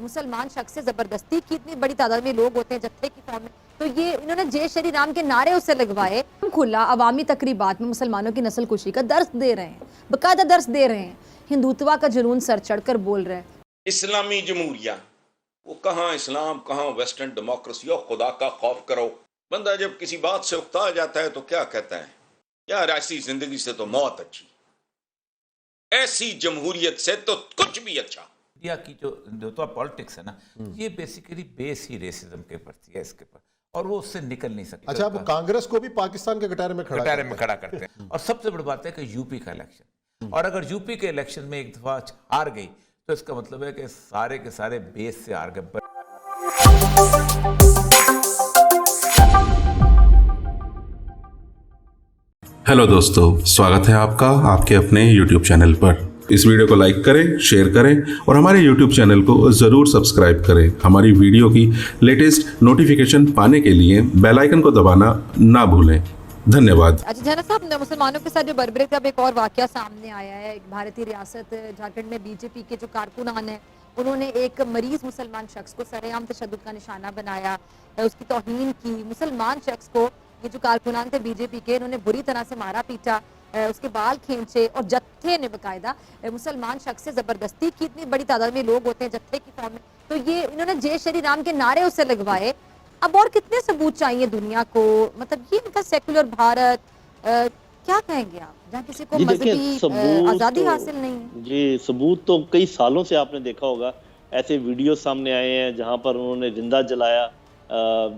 مسلمان شخص سے زبردستی کی اتنی بڑی تعداد میں لوگ ہوتے ہیں جتھے کی فارم میں، تو یہ انہوں نے جے شری رام کے نعرے اسے لگوائے، کھلا عوامی تقریبات میں مسلمانوں کی نسل کشی کا درس دے رہے ہیں، باقاعدہ درس دے رہے ہیں، ہندوتوا کا جنون سر چڑھ کر بول رہے ہیں۔ اسلامی جمہوریہ، وہ کہاں اسلام، کہاں ویسٹرن ڈیموکریسی، اور خدا کا خوف کرو۔ بندہ جب کسی بات سے اکتا جاتا ہے تو کیا کہتا ہے، یار ایسی زندگی سے تو موت اچھی، ایسی جمہوریت سے تو کچھ بھی اچھا۔ انڈیا کی جو ہندوتوا پالیٹکس ہے نا، یہ بیسیکلی بیس ہی ریسزم کے پرتی ہے، اس کے پر، اور وہ اس سے نکل نہیں سکتا۔ اچھا، اب کانگریس کو بھی پاکستان کے گٹارے میں کھڑا کرتے ہیں۔ اور سب سے بڑی بات ہے کہ یو پی کا الیکشن، اور اگر یو پی کے الیکشن میں ایک دفعہ ہار گئی تو اس کا مطلب ہے کہ سارے کے سارے بیس سے ہار گئے۔ ہیلو دوستو، سواگت ہے آپ کا آپ کے اپنے یوٹیوب چینل پر۔ اس ویڈیو کو لائک کریں، شیئر کریں اور ہمارے یوٹیوب چینل کو ضرور سبسکرائب کریں۔ ہماری ویڈیو کی لیٹسٹ نوٹیفیکیشن پانے کے لیے بیل آئیکن کو دبانا نہ بھولیں۔ دھنیہ واد۔ اچھا جانا صاحب، مسلمانوں کے ساتھ جو بربری کا ایک اور واقعہ سامنے آیا ہے، ایک بھارتی ریاست جھارکھنڈ میں بی جے پی کے جو کارکنان ہیں انہوں نے ایک مریض مسلمان شخص کو سرے عام تشدد کا نشانہ بنایا، اس کی توہین کی۔ مسلمان شخص کو یہ جو کارکنان تھے بی جے پی کے، انہوں نے بری طرح سے مارا پیٹا، اس کے بال کھینچے، اور جتھے نے باقاعدہ مسلمان شخص سے زبردستی کی، اتنی بڑی تعداد میں لوگ ہوتے ہیں جتھے کی فارم میں، تو یہ انہوں نے جے شری رام کے نعرے اسے لگوائے۔ اب اور کتنے ثبوت چاہیے دنیا کو؟ مطلب یہ ان کا سیکولر بھارت، کیا کہیں گے آپ، جہاں کسی کو مذہبی آزادی حاصل نہیں ہے؟ جی، ثبوت تو کئی سالوں سے آپ نے دیکھا ہوگا، ایسے ویڈیو سامنے آئے ہیں جہاں پر انہوں نے زندہ جلایا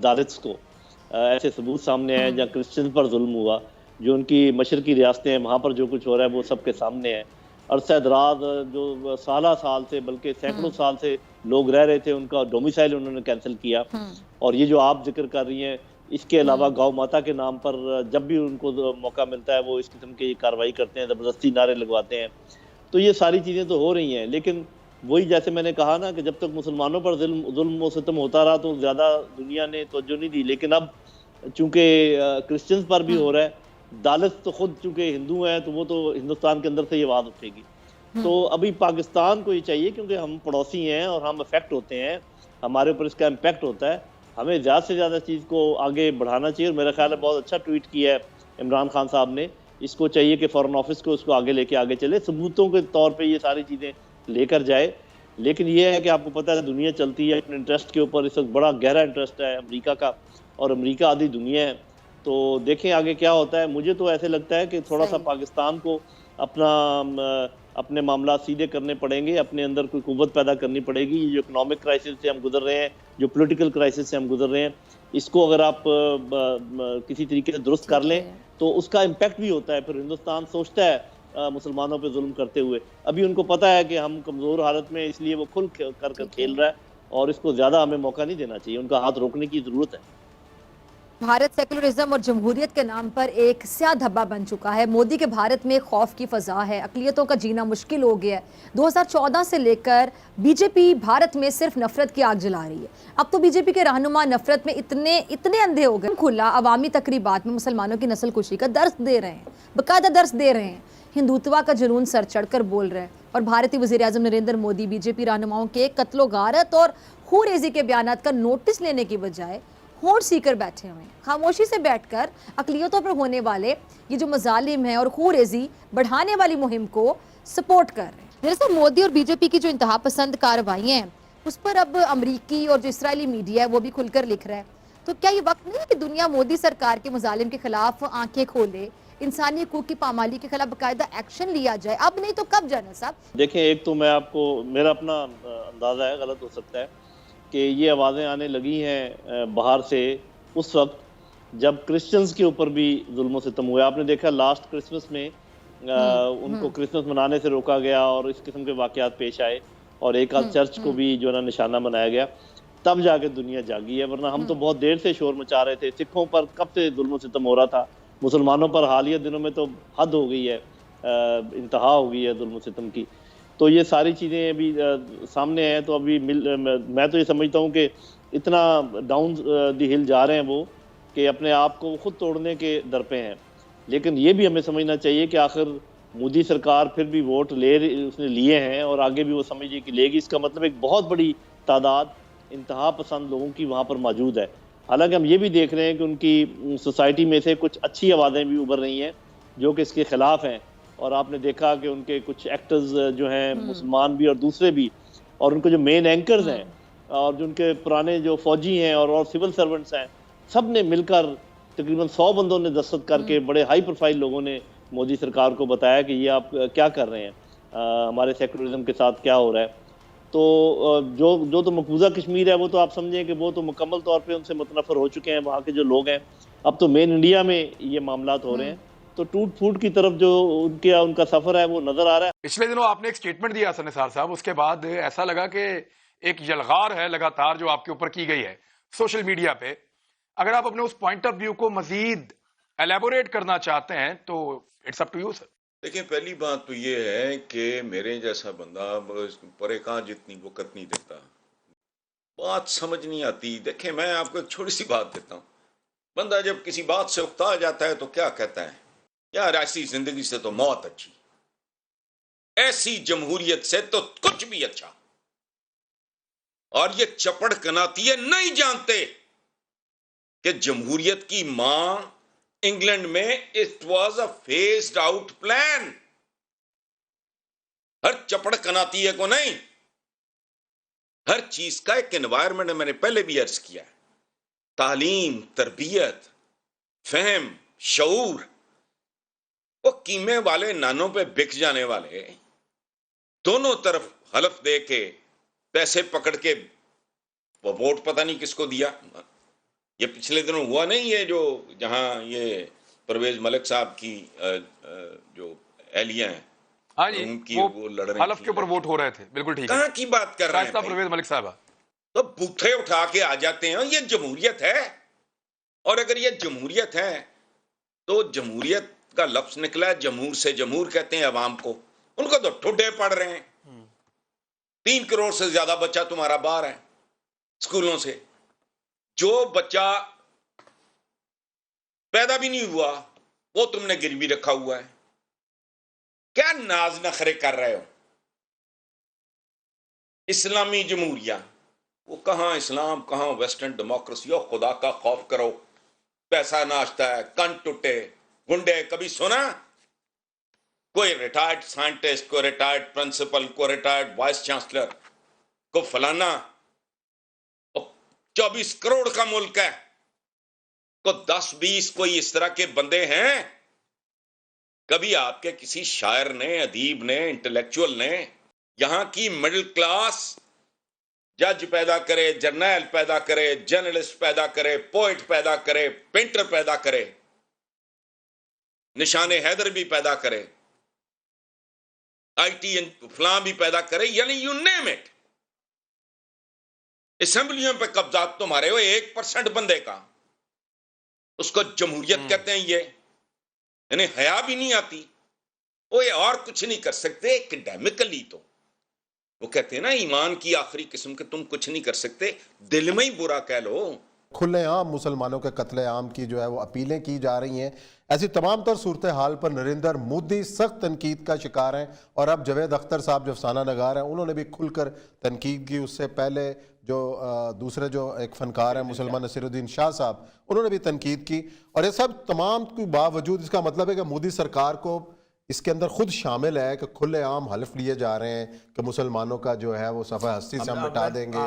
دالتس کو، ایسے ثبوت سامنے آئے ہیں جہاں کرسچن پر ظلم ہوا، جو ان کی مشرقی ریاستیں ہیں وہاں پر جو کچھ ہو رہا ہے وہ سب کے سامنے ہے۔ عرصہ دراز جو سالہ سال سے بلکہ سینکڑوں سال سے لوگ رہ رہے تھے، ان کا ڈومیسائل انہوں نے کینسل کیا۔ اور یہ جو آپ ذکر کر رہی ہیں، اس کے علاوہ گاؤں ماتا کے نام پر جب بھی ان کو موقع ملتا ہے وہ اس قسم کی کارروائی کرتے ہیں، زبردستی نعرے لگواتے ہیں۔ تو یہ ساری چیزیں تو ہو رہی ہیں، لیکن وہی جیسے میں نے کہا نا کہ جب تک مسلمانوں پر ظلم و ستم ہوتا رہا تو زیادہ دنیا نے توجہ نہیں دی، لیکن اب چونکہ کرسچنز پر بھی ہو رہا ہے، دالت تو خود چونکہ ہندو ہیں تو وہ تو ہندوستان کے اندر سے یہ آواز اٹھے گی۔ تو ابھی پاکستان کو یہ چاہیے، کیونکہ ہم پڑوسی ہیں اور ہم افیکٹ ہوتے ہیں، ہمارے اوپر اس کا امپیکٹ ہوتا ہے، ہمیں زیادہ سے زیادہ چیز کو آگے بڑھانا چاہیے۔ اور میرا خیال ہے بہت اچھا ٹویٹ کیا ہے عمران خان صاحب نے، اس کو چاہیے کہ فارن آفس کو اس کو آگے لے کے آگے چلے، ثبوتوں کے طور پہ یہ ساری چیزیں لے کر جائے۔ لیکن یہ ہے کہ آپ کو پتہ ہے دنیا چلتی ہے اپنے انٹرسٹ کے اوپر، اس وقت بڑا گہرا انٹرسٹ ہے امریکہ کا، اور امریکہ آدھی دنیا ہے، تو دیکھیں آگے کیا ہوتا ہے۔ مجھے تو ایسے لگتا ہے کہ تھوڑا سا پاکستان کو اپنے معاملات سیدھے کرنے پڑیں گے، اپنے اندر کوئی قوت پیدا کرنی پڑے گی۔ یہ جو اکنامک کرائسس سے ہم گزر رہے ہیں، جو پولیٹیکل کرائسس سے ہم گزر رہے ہیں، اس کو اگر آپ کسی طریقے سے درست کر لیں تو اس کا امپیکٹ بھی ہوتا ہے۔ پھر ہندوستان سوچتا ہے مسلمانوں پہ ظلم کرتے ہوئے، ابھی ان کو پتہ ہے کہ ہم کمزور حالت میں، اس لیے وہ کھل کر کھیل رہا ہے، اور اس کو زیادہ ہمیں موقع نہیں دینا چاہیے، ان کا ہاتھ روکنے کی ضرورت ہے۔ بھارت سیکولرزم اور جمہوریت کے نام پر ایک سیاہ دھبا بن چکا ہے۔ مودی کے بھارت میں خوف کی فضا ہے، اقلیتوں کا جینا مشکل ہو گیا ہے۔ 2014 سے لے کر بی جے پی بھارت میں صرف نفرت کی آگ جلا رہی ہے۔ اب تو بی جے پی کے رہنما نفرت میں اتنے اندھے ہو گئے، کھلا عوامی تقریبات میں مسلمانوں کی نسل کشی کا درس دے رہے ہیں، باقاعدہ درس دے رہے ہیں، ہندوتوا کا جنون سر چڑھ کر بول رہے ہیں، اور بھارتی وزیر اعظم نریندر مودی بی جے پی رہنماؤں کے قتل و غارت اور خون ریزی کے بیانات کا نوٹس لینے کی بجائے ہونٹ سی کر بیٹھے ہوئے ہیں، خاموشی سے بیٹھ کر اقلیتوں پر ہونے والے یہ جو مظالم ہیں اور خون ریزی بڑھانے والی مہم کو سپورٹ کر رہے ہیں۔ دراصل مودی اور بی جے پی کی جو انتہا پسند کارروائیاں ہیں اس پر اب امریکی اور جو اسرائیلی میڈیا ہے وہ بھی کھل کر لکھ رہا ہے۔ تو کیا یہ وقت نہیں ہے کہ دنیا مودی سرکار کے مظالم کے خلاف آنکھیں کھولے، انسانی حقوق کی پامالی کے خلاف باقاعدہ ایکشن لیا جائے؟ اب نہیں تو کب جانا صاحب؟ دیکھیں، ایک تو میں آپ کو، میرا اپنا اندازہ ہے، غلط ہو سکتا ہے، کہ یہ آوازیں آنے لگی ہیں باہر سے اس وقت جب کرسچنز کے اوپر بھی ظلم و ستم ہوا۔ آپ نے دیکھا لاسٹ کرسمس میں ان کو کرسمس منانے سے روکا گیا اور اس قسم کے واقعات پیش آئے، اور ایک آدھ چرچ کو بھی جو ہے نا نشانہ بنایا گیا، تب جا کے دنیا جاگی ہے، ورنہ ہم تو بہت دیر سے شور مچا رہے تھے۔ سکھوں پر کب سے ظلم و ستم ہو رہا تھا، مسلمانوں پر حالیہ دنوں میں تو حد ہو گئی ہے، انتہا ہو گئی ہے ظلم و ستم کی۔ تو یہ ساری چیزیں ابھی سامنے ہیں، تو ابھی میں تو یہ سمجھتا ہوں کہ اتنا ڈاؤن دی ہل جا رہے ہیں وہ کہ اپنے آپ کو خود توڑنے کے در پہ ہیں۔ لیکن یہ بھی ہمیں سمجھنا چاہیے کہ آخر مودی سرکار پھر بھی ووٹ اس نے لیے ہیں، اور آگے بھی وہ سمجھے کہ لے گی، اس کا مطلب ایک بہت بڑی تعداد انتہا پسند لوگوں کی وہاں پر موجود ہے. حالانکہ ہم یہ بھی دیکھ رہے ہیں کہ ان کی سوسائٹی میں سے کچھ اچھی آوازیں بھی ابھر رہی ہیں جو کہ اس کے خلاف ہیں, اور آپ نے دیکھا کہ ان کے کچھ ایکٹرز جو ہیں مسلمان بھی اور دوسرے بھی, اور ان کے جو مین اینکرز ہیں اور جو ان کے پرانے جو فوجی ہیں اور سول سرونٹس ہیں, سب نے مل کر تقریباً 100 بندوں نے دستخط کر کے, بڑے ہائی پروفائل لوگوں نے مودی سرکار کو بتایا کہ یہ آپ کیا کر رہے ہیں, ہمارے سیکولرزم کے ساتھ کیا ہو رہا ہے. تو جو تو مقبوضہ کشمیر ہے وہ تو آپ سمجھیں کہ وہ تو مکمل طور پہ ان سے متنفر ہو چکے ہیں وہاں کے جو لوگ ہیں. اب تو مین انڈیا میں یہ معاملات ہو رہے ہیں, تو ٹوٹ پھوٹ کی طرف جو ان کا سفر ہے وہ نظر آ رہا ہے. پچھلے دنوں آپ نے ایک سٹیٹمنٹ دیا حسن نثار صاحب, اس کے بعد ایسا لگا کہ ایک یلغار ہے لگاتار جو آپ کے اوپر کی گئی ہے سوشل میڈیا پہ. اگر آپ اپنے اس پوائنٹ آف ویو کو مزید ایلیبوریٹ کرنا چاہتے ہیں تو it's up to you sir. دیکھیں, پہلی بات تو یہ ہے کہ میرے جیسا بندہ پرے کہاں جتنی وقت نہیں دیتا, بات سمجھ نہیں آتی. دیکھیں, میں آپ کو ایک چھوٹی سی بات دیتا ہوں. بندہ جب کسی بات سے اکتا جاتا ہے تو کیا کہتا ہے, یار ایسی زندگی سے تو موت اچھی, ایسی جمہوریت سے تو کچھ بھی اچھا. اور یہ چپڑ کناتیے نہیں جانتے کہ جمہوریت کی ماں انگلینڈ میں it was a phased out plan. ہر چپڑ کناتیے کو نہیں, ہر چیز کا ایک انوائرمنٹ ہے. میں نے پہلے بھی عرض کیا ہے, تعلیم, تربیت, فہم, شعور. وہ قیمے والے نانوں پہ بک جانے والے دونوں طرف حلف دے کے پیسے پکڑ کے وہ ووٹ پتہ نہیں کس کو دیا. یہ پچھلے دنوں ہوا نہیں, یہ جو جہاں یہ پرویز ملک صاحب کی جو اہلیہ ہیں, ہاں جی, ان کی وہ لڑ رہی حلف کے اوپر ووٹ ہو رہے تھے. بالکل ٹھیک ہے, کہاں کی بات کر رہے ہیں بھائی؟ پرویز ملک صاحب تو بوٹھے اٹھا کے آ جاتے ہیں. یہ جمہوریت ہے, اور اگر یہ جمہوریت ہے تو جمہوریت کا لفظ نکلا ہے جمہور سے, جمہور کہتے ہیں عوام کو. ان کو تو ٹھڈے پڑھ رہے ہیں. 3 کروڑ سے زیادہ بچہ تمہارا باہر ہے اسکولوں سے. جو بچہ پیدا بھی نہیں ہوا وہ تم نے گروی رکھا ہوا ہے. کیا ناز نخرے کر رہے ہو؟ اسلامی جمہوریہ, وہ کہاں اسلام, کہاں ویسٹرن ڈیموکریسی. اور خدا کا خوف کرو, پیسہ ناشتا ہے, کن ٹوٹے گنڈے. کبھی سنا کوئی ریٹائرڈ سائنٹسٹ, کوئی ریٹائرڈ پرنسپل, کوئی ریٹائرڈ وائس چانسلر, کو فلانا 24 کروڑ کا ملک ہے, کو 10-20 کوئی اس طرح کے بندے ہیں؟ کبھی آپ کے کسی شاعر نے, ادیب نے, انٹلیکچوئل نے یہاں کی مڈل کلاس جج پیدا کرے, جرنیل پیدا کرے, جرنلسٹ پیدا کرے, پوئٹ پیدا کرے, پینٹر پیدا کرے, نشان حیدر بھی پیدا کرے, آئی ٹی فلاں بھی پیدا کرے, یعنی یو نیم اٹ. اسمبلیوں پہ قبضات تمہارے ہو 1% بندے کا, اس کو جمہوریت کہتے ہیں. یہ یعنی حیا بھی نہیں آتی. وہ یہ اور کچھ نہیں کر سکتے اکیڈیمکلی. تو وہ کہتے ہیں نا ایمان کی آخری قسم کے تم کچھ نہیں کر سکتے, دل میں ہی برا کہہ لو. کھلے عام مسلمانوں کے قتل عام کی جو ہے وہ اپیلیں کی جا رہی ہیں. ایسی تمام تر صورتحال پر نریندر مودی سخت تنقید کا شکار ہیں, اور اب جاوید اختر صاحب جو افسانہ نگار ہیں انہوں نے بھی کھل کر تنقید کی. اس سے پہلے جو دوسرے جو ایک فنکار ہیں مسلمان نصیر الدین شاہ صاحب, انہوں نے بھی تنقید کی. اور یہ سب تمام کے باوجود اس کا مطلب ہے کہ مودی سرکار کو اس کے اندر خود شامل ہے کہ کھلے عام حلف لیے جا رہے ہیں کہ مسلمانوں کا جو ہے وہ صفحہ ہستی سے ہم مٹا دیں گے,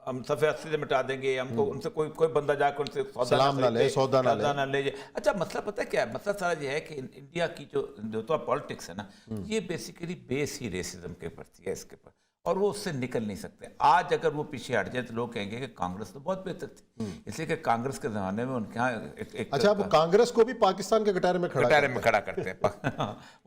ہم صفحے ہستی سے مٹا دیں گے, ہم کو ان سے کوئی بندہ جا کر ان سے سلام نہ لے, سودا نہ لے. اچھا مسئلہ پتہ ہے کیا ہے؟ مسئلہ سارا یہ ہے کہ انڈیا کی جو تو پالیٹکس ہے نا, یہ بیسیکلی بیس ہی ریسزم کے پر تھی ہے اس کے پر, اور وہ اس سے نکل نہیں سکتے. آج اگر وہ پیچھے ہٹ جائے تو لوگ کہیں گے کہ کانگریس تو بہت بہتر تھی, اس لیے کہ کانگریس کے زمانے میں ان کے ہاں اچھا وہ کانگریس کو بھی پاکستان کے گٹارے میں کھڑا کرتے ہیں.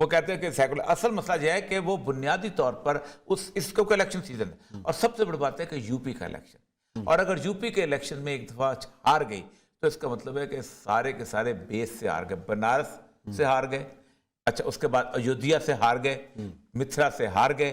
وہ کہتے ہیں کہ سیکولر. اصل مسئلہ یہ ہے کہ وہ بنیادی طور پر اس کو الیکشن سیزن ہے, اور سب سے بڑی بات ہے کہ یو پی کا الیکشن, اور اگر یو پی کے الیکشن میں ایک دفعہ ہار گئی تو اس کا مطلب ہے کہ سارے کے سارے بیس سے ہار گئے. بنارس سے ہار گئے, اچھا اس کے بعد ایودھیا سے ہار گئے, متھرا سے ہار گئے,